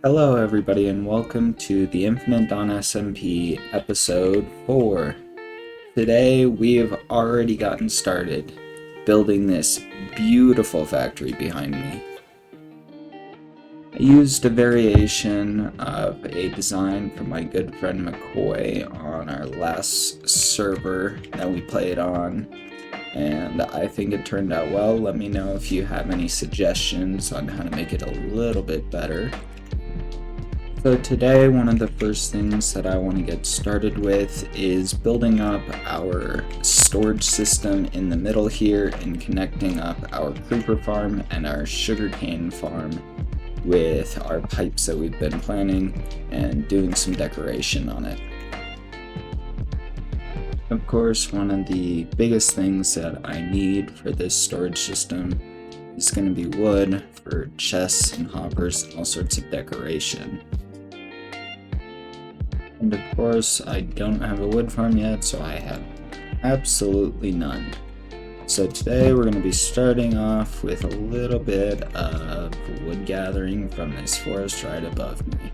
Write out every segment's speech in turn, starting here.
Hello everybody and welcome to the Infinite Dawn SMP episode 4. Today we have already gotten started building this beautiful factory behind me. I used a variation of a design from my good friend McCoy on our last server that we played on, and I think it turned out well. Let me know if you have any suggestions on how to make it a little bit better. So today, one of the first things that I want to get started with is building up our storage system in the middle here and connecting up our creeper farm and our sugarcane farm with our pipes that we've been planning and doing some decoration on it. Of course, one of the biggest things that I need for this storage system is going to be wood for chests and hoppers and all sorts of decoration. And of course, I don't have a wood farm yet, so I have absolutely none. So today we're going to be starting off with a little bit of wood gathering from this forest right above me.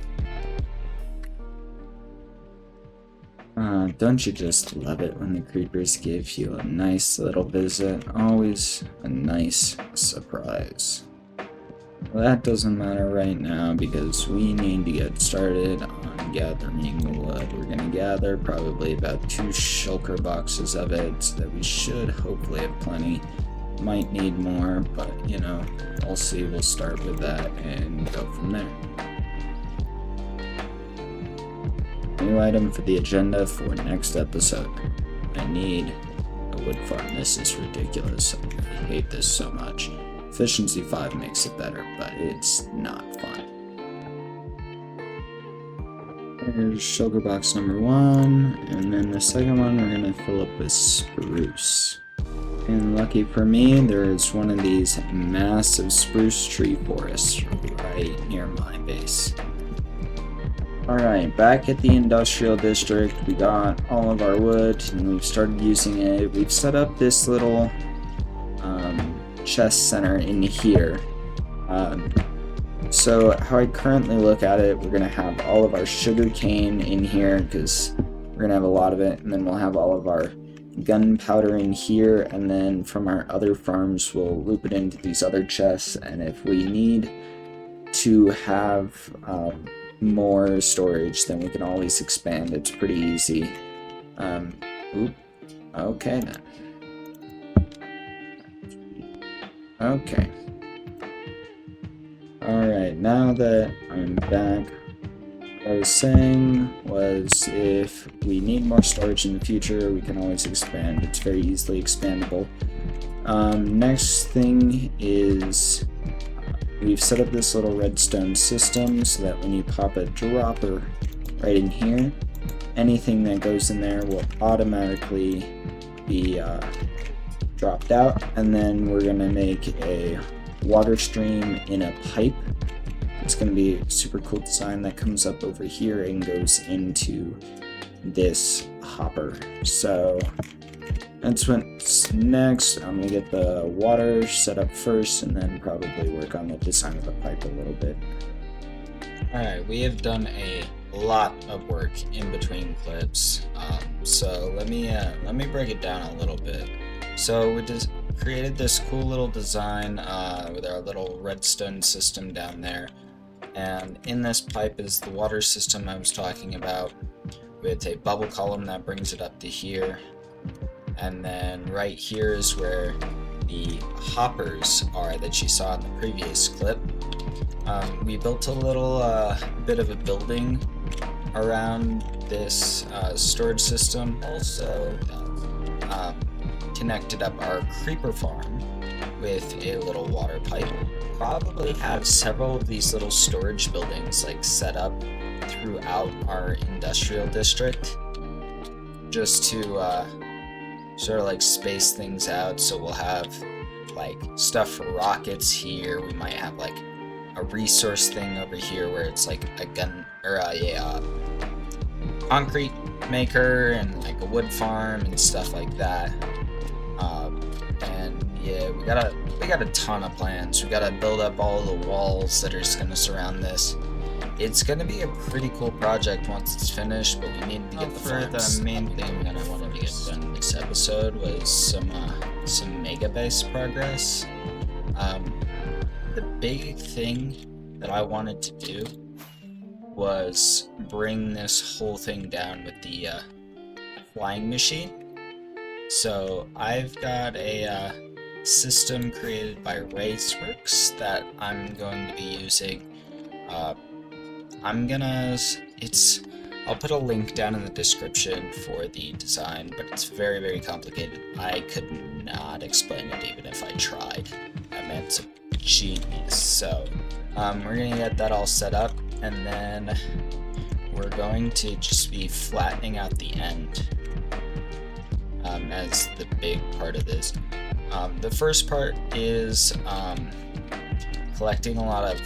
Don't you just love it when the creepers give you a nice little visit? Always a nice surprise. Well, that doesn't matter right now because we need to get started on gathering wood. We're going to gather probably about 2 shulker boxes of it, so that we should hopefully have plenty. Might need more, but you know, we'll see. We'll start with that and go from there. New item for the agenda for next episode. I need a wood farm. This is ridiculous. I hate this so much. Efficiency 5 makes it better, but it's not fun. Here's shulker box number 1, and then the second one we're going to fill up with spruce. And lucky for me, there is one of these massive spruce tree forests right near my base. Alright, back at the industrial district, we got all of our wood and we've started using it. We've set up this little chest center in here. So how I currently look at it, we're going to have all of our sugar cane in here because we're going to have a lot of it, and then we'll have all of our gunpowder in here, and then from our other farms we'll loop it into these other chests, and if we need to have more storage, then we can always expand. It's pretty easy. Okay then. Okay. Alright, now that I'm back, what I was saying was if we need more storage in the future, we can always expand. It's very easily expandable. Next thing is we've set up this little redstone system so that when you pop a dropper right in here, anything that goes in there will automatically be dropped out, and then we're going to make a water stream in a pipe. It's going to be a super cool design that comes up over here and goes into this hopper. So that's what's next. I'm going to get the water set up first and then probably work on the design of the pipe a little bit. Alright, we have done a lot of work in between clips, so let me break it down a little bit. So we just created this cool little design with our little redstone system down there, and in this pipe is the water system I was talking about with a bubble column that brings it up to here, and then right here is where the hoppers are that you saw in the previous clip. We built a little bit of a building around this storage system. Also connected up our creeper farm with a little water pipe. Probably have several of these little storage buildings like set up throughout our industrial district just to sort of like space things out. So we'll have like stuff for rockets here. We might have like a resource thing over here where it's like a gun or a concrete maker and like a wood farm and stuff like that. And yeah, we got a ton of plans. We gotta build up all the walls that are just gonna surround this. it's gonna be a pretty cool project once it's finished, but we need to get the farms. The main thing that I wanted to get done in this episode was some mega base progress. The big thing that I wanted to do was bring this whole thing down with the flying machine. So I've got a system created by Raceworks that I'm going to be using. I'll put a link down in the description for the design, but it's very, very complicated. I could not explain it even if I tried. I mean, it's a genius. So, we're gonna get that all set up, and then we're going to just be flattening out the end as the big part of this. The first part is collecting a lot of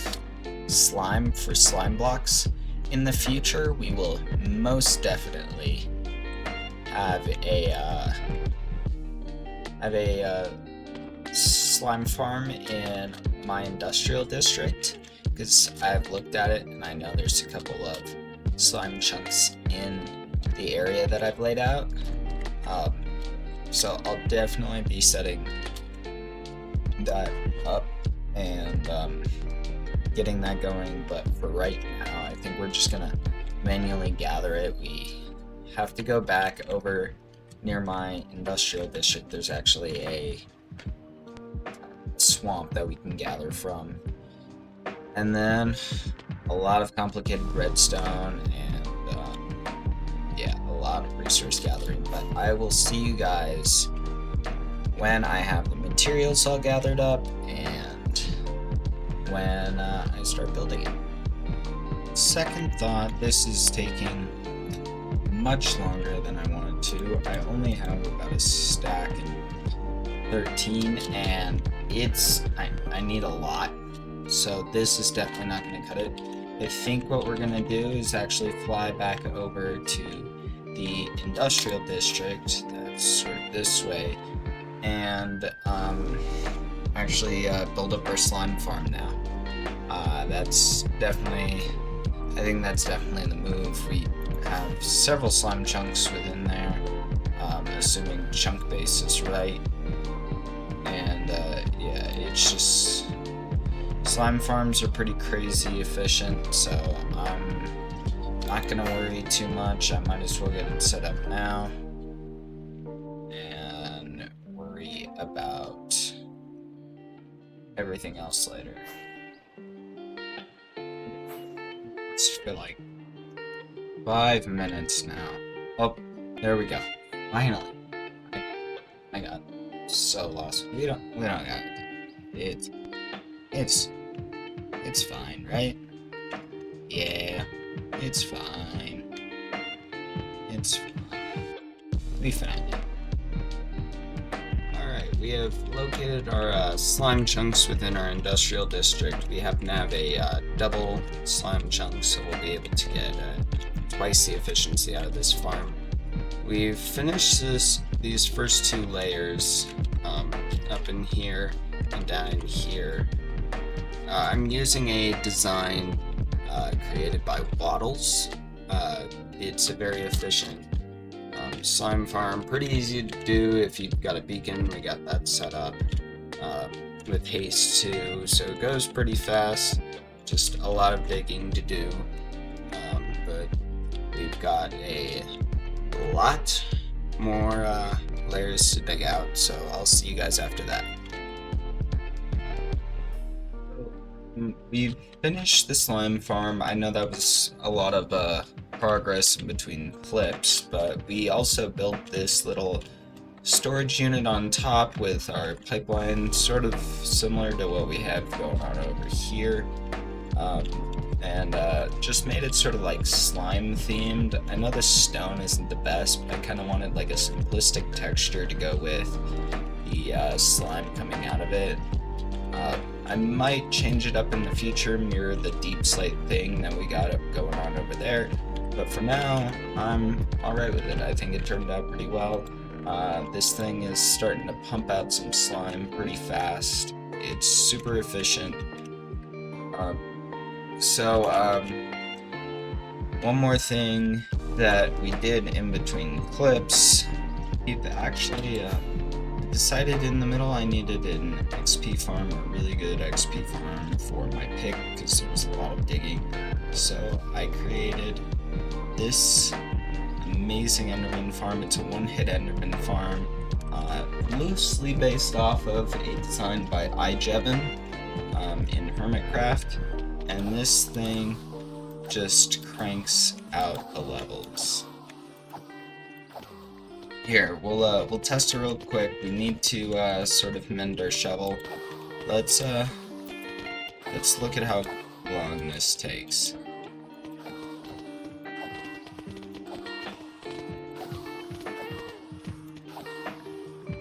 slime for slime blocks. In the future, we will most definitely have a slime farm in my industrial district, because I've looked at it and I know there's a couple of slime chunks in the area that I've laid out. So I'll definitely be setting that up and getting that going, but for right now I think we're just gonna manually gather it. We have to go back over near my industrial district. There's actually a swamp that we can gather from, and then a lot of complicated redstone and yeah, a lot of resource gathering. But I will see you guys when I have the materials all gathered up and when I start building it. Second thought, this is taking much longer than I wanted to. I only have about a stack and 13, and I need a lot, so this is definitely not going to cut it. I think what we're going to do is actually fly back over to the industrial district that's sort of this way, and actually build up our slime farm now. I think that's definitely the move. We have several slime chunks within there, assuming chunk base is right, and yeah, it's just slime farms are pretty crazy efficient, so I'm not gonna worry too much. I might as well get it set up now and worry about everything else later. It's for like 5 minutes now. Oh, there we go. Finally. I got so lost. We don't got it. It's fine, right? Yeah, it's fine. It's fine. We found it. Alright, we have located our slime chunks within our industrial district. We happen to have a double slime chunk, so we'll be able to get twice the efficiency out of this farm. We've finished these first two layers up in here and down in here. I'm using a design created by Waddles. It's a very efficient slime farm, pretty easy to do if you've got a beacon. We got that set up with haste too, so it goes pretty fast. Just a lot of digging to do, but we've got a lot more layers to dig out, so I'll see you guys after that. We've finished the slime farm. I know that was a lot of progress in between clips, but we also built this little storage unit on top with our pipeline, sort of similar to what we have going on over here, and just made it sort of like slime themed. I know the stone isn't the best, but I kind of wanted like a simplistic texture to go with the slime coming out of it. I might change it up in the future, mirror the deep slate thing that we got going on over there, but for now, I'm alright with it. I think it turned out pretty well. This thing is starting to pump out some slime pretty fast. It's super efficient. one more thing that we did in between clips, we've actually decided in the middle I needed an XP farm, a really good XP farm for my pig, because there was a lot of digging. So I created this amazing Enderman farm. It's a one-hit Enderman farm, loosely based off of a design by iJevin in Hermitcraft, and this thing just cranks out the levels. Here, we'll test it real quick. We need to sort of mend our shovel. Let's look at how long this takes.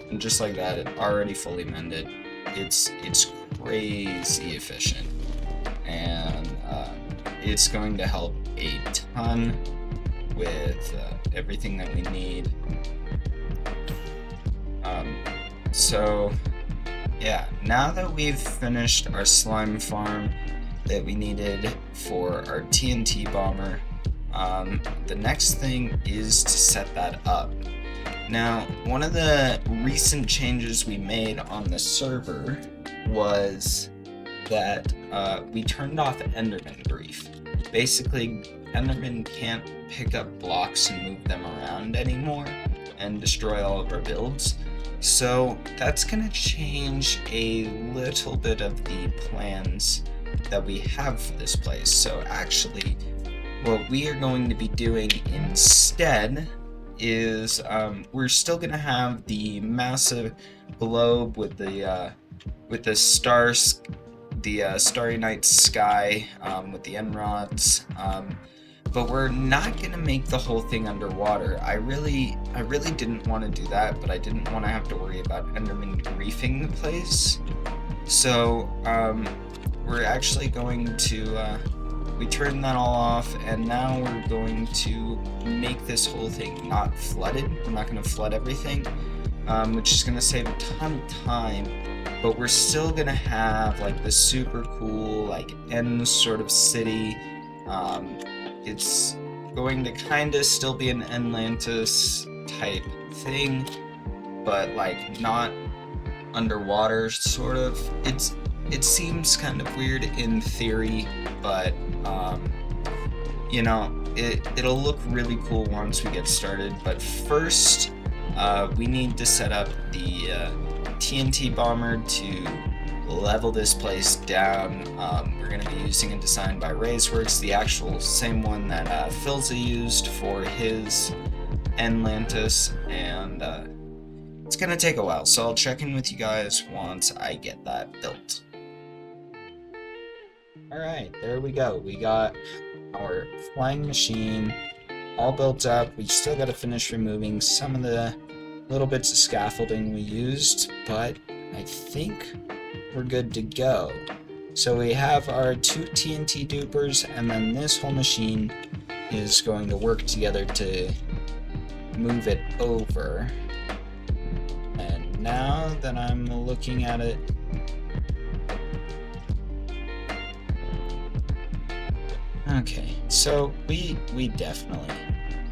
And just like that, it already fully mended. It's crazy efficient, and it's going to help a ton with everything that we need. So yeah, now that we've finished our slime farm that we needed for our TNT bomber, the next thing is to set that up. Now, one of the recent changes we made on the server was that we turned off Enderman grief. Basically, Enderman can't pick up blocks and move them around anymore and destroy all of our builds. So that's gonna change a little bit of the plans that we have for this place. So actually, what we are going to be doing instead is we're still gonna have the massive globe with the stars, the starry night sky with the end rods, but we're not gonna make the whole thing underwater. I really didn't want to do that, but I didn't want to have to worry about Enderman griefing the place. So we're actually going to we turned that all off, and now we're going to make this whole thing not flooded. We're not going to flood everything, which is going to save a ton of time, but we're still going to have like the super cool like end sort of city. It's going to kind of still be an Atlantis type thing, but like not underwater sort of. It seems kind of weird in theory, but you know, it'll look really cool once we get started. But first, we need to set up the TNT bomber to level this place down. We're going to be using a design by Razeworks, the actual same one that Philza used for his Atlantis, and it's going to take a while, so I'll check in with you guys once I get that built. Alright, there we go. We got our flying machine all built up. We still got to finish removing some of the little bits of scaffolding we used, but I think we're good to go. So we have our 2 TNT dupers, and then this whole machine is going to work together to move it over. And now that I'm looking at it, okay, so we definitely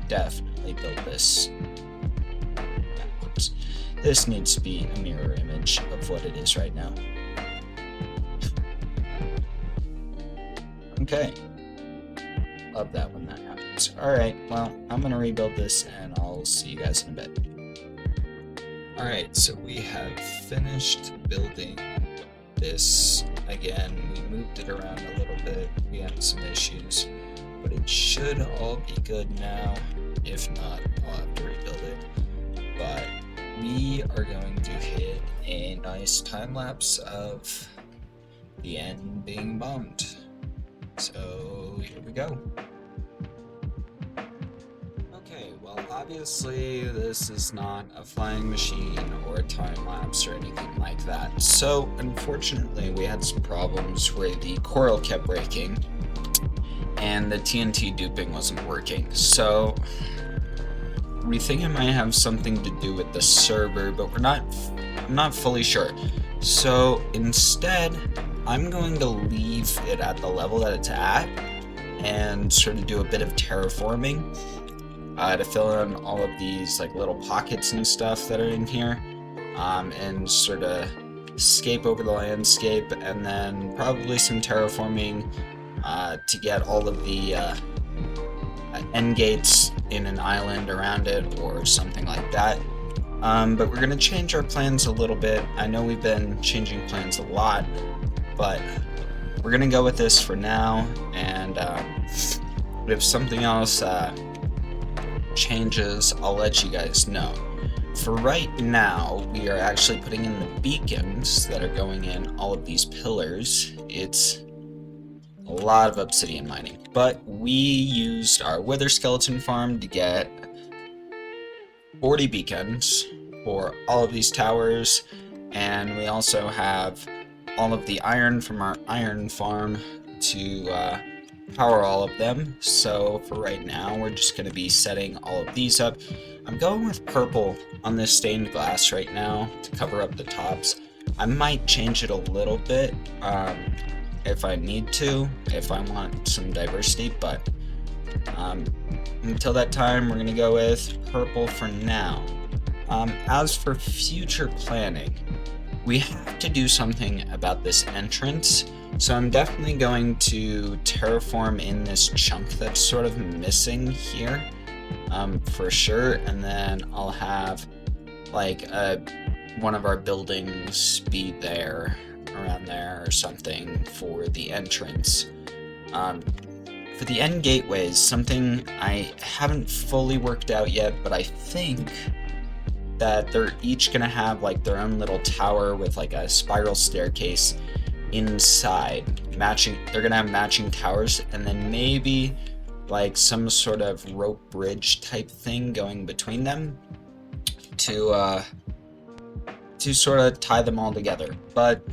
built this backwards. This needs to be a mirror image of what it is right now. Okay. Love that when that happens. Alright, well, I'm gonna rebuild this and I'll see you guys in a bit. Alright, so we have finished building this. Again, we moved it around a little bit. We had some issues, but it should all be good now. If not, I'll have to rebuild it. But we are going to hit a nice time lapse of the end being bombed. So here we go. Okay, well obviously this is not a flying machine or a time lapse or anything like that. So unfortunately we had some problems where the coral kept breaking and the TNT duping wasn't working. So we think it might have something to do with the server, but I'm not fully sure. So instead, I'm going to leave it at the level that it's at, and sort of do a bit of terraforming to fill in all of these like little pockets and stuff that are in here, and sort of scape over the landscape, and then probably some terraforming to get all of the end gates in an island around it or something like that. But we're going to change our plans a little bit. I know we've been changing plans a lot, but we're going to go with this for now, and if something else changes, I'll let you guys know. For right now, we are actually putting in the beacons that are going in all of these pillars. It's a lot of obsidian mining, but we used our wither skeleton farm to get 40 beacons for all of these towers, and we also have all of the iron from our iron farm to power all of them. So for right now, we're just going to be setting all of these up. I'm going with purple on this stained glass right now to cover up the tops. I might change it a little bit if I need to, if I want some diversity, but until that time, we're going to go with purple for now. As for future planning, we have to do something about this entrance, so I'm definitely going to terraform in this chunk that's sort of missing here, for sure, and then I'll have like one of our buildings be there, around there or something for the entrance. For the end gateways, something I haven't fully worked out yet, but I think that they're each gonna have like their own little tower with like a spiral staircase inside, matching. They're gonna have matching towers, and then maybe like some sort of rope bridge type thing going between them to sort of tie them all together. But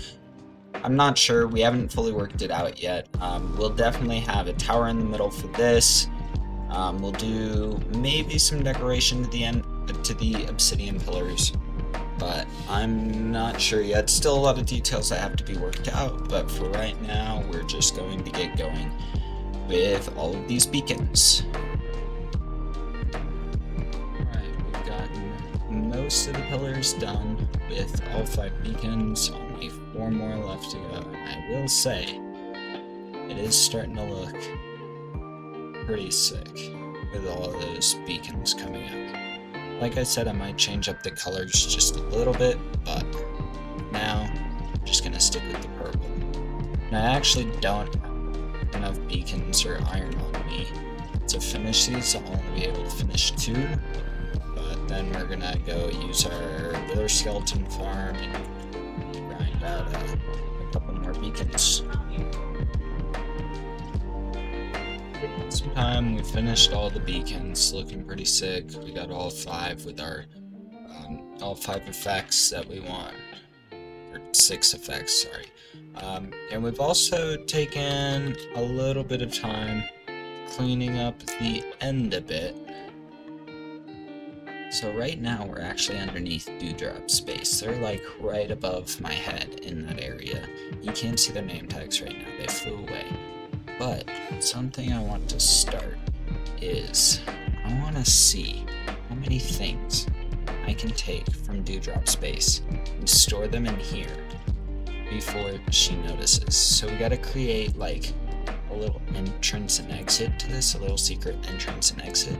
I'm not sure. We haven't fully worked it out yet. We'll definitely have a tower in the middle for this. We'll do maybe some decoration to the end, to the obsidian pillars, but I'm not sure yet. Still a lot of details that have to be worked out, but for right now, we're just going to get going with all of these beacons. Alright, we've gotten most of the pillars done with all 5 beacons, only 4 more left to go. I will say, it is starting to look pretty sick with all of those beacons coming out. Like I said, I might change up the colors just a little bit, but now I'm just gonna stick with the purple. And I actually don't have enough beacons or iron on me to finish these. I'll only be able to finish 2, but then we're gonna go use our wither skeleton farm and grind out a couple more beacons. Sometime we finished all the beacons, looking pretty sick. We got all 5 with our all 5 effects that we want, or 6 effects, sorry. And we've also taken a little bit of time cleaning up the end a bit. So right now we're actually underneath dewdrop space. They're like right above my head in that area. You can't see their name tags right now, they flew away. But something I want to start is I want to see how many things I can take from dewdrop space and store them in here before she notices. So we gotta create like a little entrance and exit to this, a little secret entrance and exit.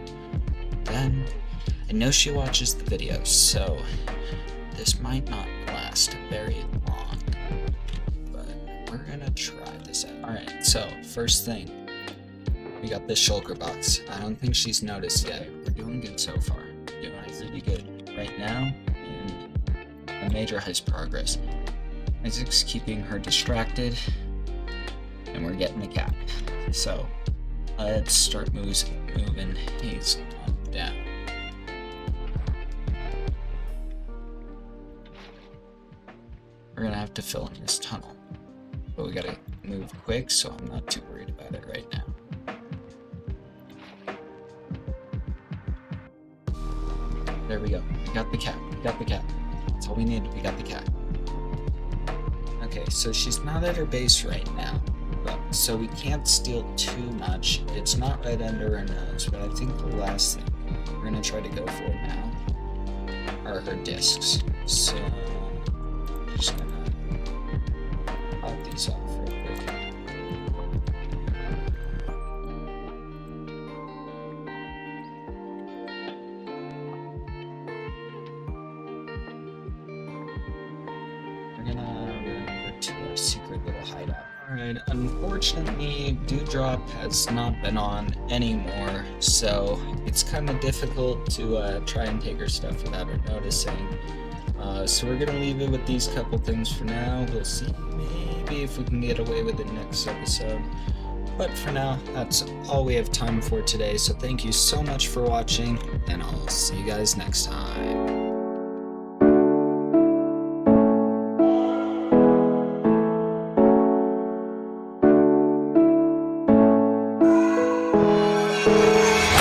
Then I know she watches the videos, so this might not last very long, but we're gonna try this out. Alright, so first thing, we got this shulker box. I don't think she's noticed yet. We're doing good so far. Doing really good right now, and a major heist progress. Isaac's keeping her distracted, and we're getting the cat. So let's start moving Hazel on down. We're gonna have to fill in this tunnel, but we gotta move quick, so I'm not too worried about it right now. There we go. We got the cat. We got the cat. That's all we need. We got the cat. Okay, so she's not at her base right now, so we can't steal too much. It's not right under our nose, but I think the last thing we're gonna try to go for now are her discs. So I'm just gonna pop these off real quick. We're gonna remember to our secret little hideout. Alright, unfortunately, Dewdrop has not been on anymore, so it's kind of difficult to try and take her stuff without her noticing. So we're gonna leave it with these couple things for now. We'll see maybe if we can get away with it next episode. But for now, that's all we have time for today, so thank you so much for watching, and I'll see you guys next time.